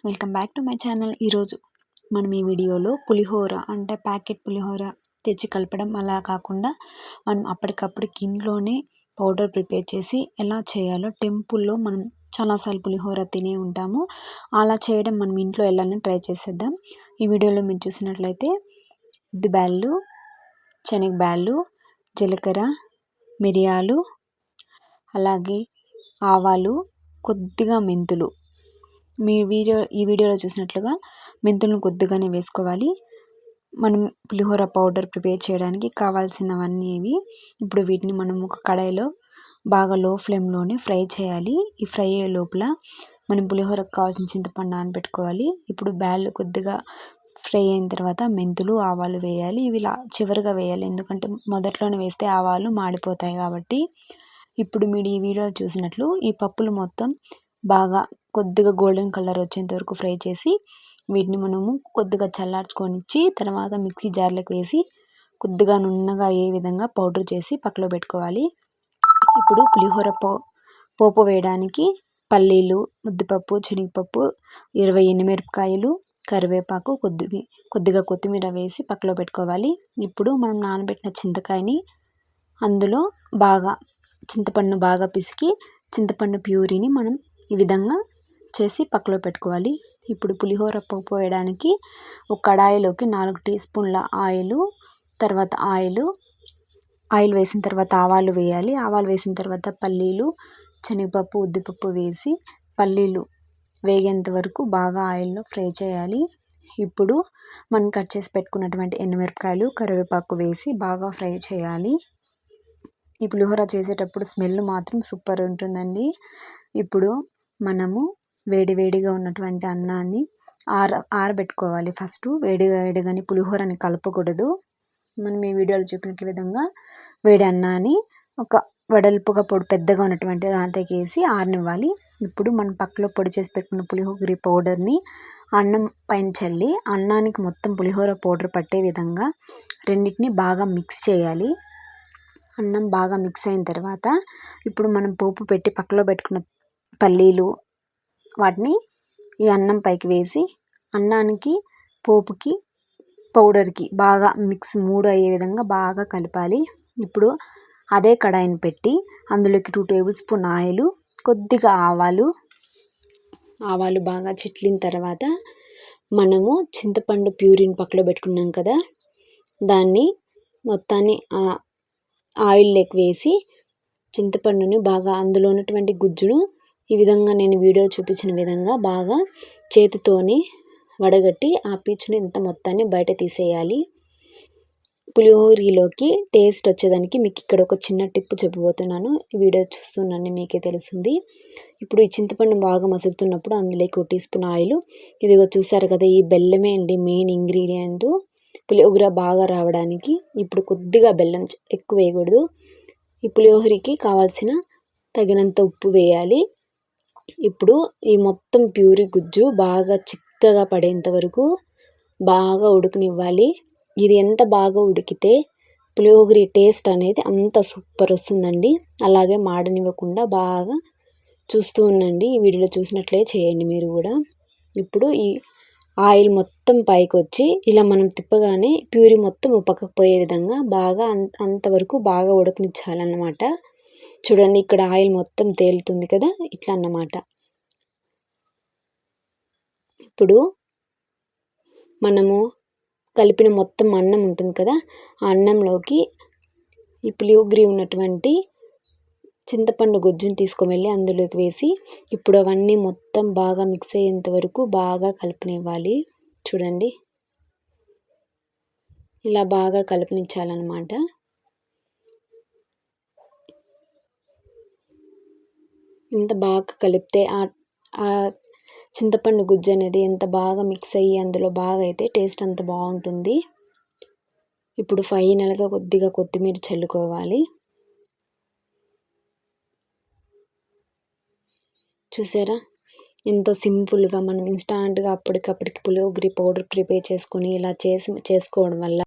Welcome back to my channel. ఈరోజు మనం ఈ వీడియోలో పులిహోర అంటే ప్యాకెట్ పులిహోర తెచ్చి కలపడం అలా కాకుండా మనం అప్పటికప్పటికి ఇంట్లోనే పౌడర్ ప్రిపేర్ చేసి ఎలా చేయాలో టెంపుల్లో మనం చాలాసార్లు పులిహోర తినే ఉంటాము. అలా చేయడం మనం ఇంట్లో ఎలానే ట్రై చేసేద్దాం. ఈ వీడియోలో మీరు చూసినట్లయితే ఉద్దిబ్యాళ్ళు, శనగబ్యాళ్ళు, జీలకర్ర, మిరియాలు, అలాగే ఆవాలు, కొద్దిగా మెంతులు. ఈ వీడియోలో చూసినట్లుగా మెంతులను కొద్దిగానే వేసుకోవాలి. మనం పులిహోర పౌడర్ ప్రిపేర్ చేయడానికి కావాల్సినవన్నీ ఇవి. ఇప్పుడు వీటిని మనం ఒక కడాయిలో బాగా లో ఫ్లేమ్లోనే ఫ్రై చేయాలి. ఈ ఫ్రై అయ్యే లోపల మనం పులిహోరకు కావాల్సిన చింతపండు నానబెట్టుకోవాలి. ఇప్పుడు బ్యాళ్ళు కొద్దిగా ఫ్రై అయిన తర్వాత మెంతులు, ఆవాలు వేయాలి. ఇవి చివరిగా వేయాలి, ఎందుకంటే మొదట్లోనే వేస్తే ఆవాలు మాడిపోతాయి కాబట్టి. ఇప్పుడు మీరు ఈ వీడియో చూసినట్లు ఈ పప్పులు మొత్తం బాగా కొద్దిగా గోల్డెన్ కలర్ వచ్చేంత వరకు ఫ్రై చేసి వీటిని మనము కొద్దిగా చల్లార్చుకొనిచ్చి తర్వాత మిక్సీ జార్లోకి వేసి కొద్దిగా నున్నగా అయ్యే విధంగా పౌడర్ చేసి పక్కలో పెట్టుకోవాలి. ఇప్పుడు పులిహోర పోపు వేయడానికి పల్లీలు, ముద్దిపప్పు, శనగపప్పు, 20 ఎండుమిరపకాయలు, కరివేపాకు, కొద్దిగా కొత్తిమీర వేసి పక్కలో పెట్టుకోవాలి. ఇప్పుడు మనం నానబెట్టిన చింతకాయని అందులో చింతపండు బాగా పిసికి చింతపండు ప్యూరీని మనం ఈ విధంగా చేసి పక్కలో పెట్టుకోవాలి. ఇప్పుడు పులిహోర పోపు వేయడానికి ఒక కడాయిలోకి 4 టీ స్పూన్ల తర్వాత ఆయిల్ వేసిన తర్వాత ఆవాలు వేయాలి. ఆవాలు వేసిన తర్వాత పల్లీలు, శనగపప్పు, ఉద్దిపప్పు వేసి పల్లీలు వేగేంత వరకు బాగా ఆయిల్లో ఫ్రై చేయాలి. ఇప్పుడు మనం కట్ చేసి పెట్టుకున్నటువంటి ఎండుమిరపకాయలు, కరివేపాకు వేసి బాగా ఫ్రై చేయాలి. ఈ పులిహోర చేసేటప్పుడు స్మెల్ మాత్రం సూపర్ ఉంటుందండి. ఇప్పుడు మనము వేడివేడిగా ఉన్నటువంటి అన్నాన్ని ఆరబెట్టుకోవాలి. ఫస్ట్ వేడిగానే పులిహోరని కలపకూడదు. మనం ఈ వీడియోలో చూపినట్ల విధంగా వేడి అన్నాన్ని ఒక వెడల్పుగా పెద్దగా ఉన్నటువంటి దాంట్లోకి వేసి ఆరనివ్వాలి. ఇప్పుడు మనం పక్కలో పొడి చేసి పెట్టుకున్న పులిహోర పౌడర్ని అన్నం పైన చల్లి అన్నానికి మొత్తం పులిహోర పౌడర్ పట్టే విధంగా రెండింటిని బాగా మిక్స్ చేయాలి. అన్నం బాగా మిక్స్ అయిన తర్వాత ఇప్పుడు మనం పోపు పెట్టి పక్కలో పెట్టుకున్న పల్లీలు వాటిని ఈ అన్నం పైకి వేసి అన్నానికి, పోపుకి, పౌడర్కి బాగా మిక్స్ 3 అయ్యే విధంగా బాగా కలపాలి. ఇప్పుడు అదే కడాయిని పెట్టి అందులోకి 2 టేబుల్ స్పూన్ ఆయిల్, కొద్దిగా ఆవాలు బాగా చిట్లిన తర్వాత మనము చింతపండు ప్యూరీని పక్కలో పెట్టుకున్నాం కదా, దాన్ని మొత్తాన్ని ఆయిల్లోకి వేసి చింతపండుని బాగా అందులో ఉన్నటువంటి గుజ్జును ఈ విధంగా నేను వీడియో చూపించిన విధంగా బాగా చేతితోని వడగట్టి ఆ పీచుని ఇంత మొత్తాన్ని బయట తీసేయాలి. పులిహోరలోకి టేస్ట్ వచ్చేదానికి మీకు ఇక్కడ ఒక చిన్న టిప్ చెప్పబోతున్నాను. వీడియో చూస్తున్నాను మీకే తెలుస్తుంది. ఇప్పుడు ఈ చింతపండు బాగా మసులుతున్నప్పుడు అందులోకి 1 టీ స్పూన్ ఆయిల్, ఇదిగో చూసారు కదా, ఈ బెల్లమే అండి మెయిన్ ఇంగ్రీడియంట్ పులిహోర బాగా రావడానికి. ఇప్పుడు కొద్దిగా బెల్లం, ఎక్కువ వేయకూడదు. ఈ పులిహోరకి కావాల్సిన తగినంత ఉప్పు వేయాలి. ఇప్పుడు ఈ మొత్తం ప్యూరీ గుజ్జు బాగా చిక్కగా పడేంత వరకు బాగా ఉడకనివ్వాలి. ఇది ఎంత బాగా ఉడికితే పులిహోర టేస్ట్ అనేది అంత సూపర్ వస్తుందండి. అలాగే మాడనివ్వకుండా బాగా చూస్తూ ఉండండి. ఈ వీడియోలో చూసినట్లే చేయండి మీరు కూడా. ఇప్పుడు ఈ ఆయిల్ మొత్తం పైకి వచ్చి ఇలా మనం తిప్పగానే ప్యూరీ మొత్తం పక్కకు పోయే విధంగా బాగా అంతవరకు బాగా ఉడకనిచ్చాలన్నమాట. చూడండి, ఇక్కడ ఆయిల్ మొత్తం తేలుతుంది కదా, ఇట్లా అన్నమాట. ఇప్పుడు మనము కలిపిన మొత్తం అన్నం ఉంటుంది కదా, ఆ అన్నంలోకి ఈ పులిహోర ఉన్నటువంటి చింతపండు గుజ్జుని తీసుకువెళ్ళి అందులోకి వేసి ఇప్పుడు అవన్నీ మొత్తం బాగా మిక్స్ అయ్యేంత వరకు బాగా కలపనివ్వాలి. చూడండి, ఇలా బాగా కలపనిచ్చాలన్నమాట. ఇంత బాగా కలిపితే ఆ చింతపండు గుజ్జు అనేది ఎంత బాగా మిక్స్ అయ్యి అందులో బాగా అయితే టేస్ట్ అంత బాగుంటుంది. ఇప్పుడు ఫైనల్గా కొద్దిగా కొత్తిమీర చల్లుకోవాలి. చూసారా, ఎంతో సింపుల్గా మనం ఇన్స్టాంట్గా అప్పటికప్పటికి పులిహోర పౌడర్ ప్రిపేర్ చేసుకొని ఇలా చేసుకోవడం వల్ల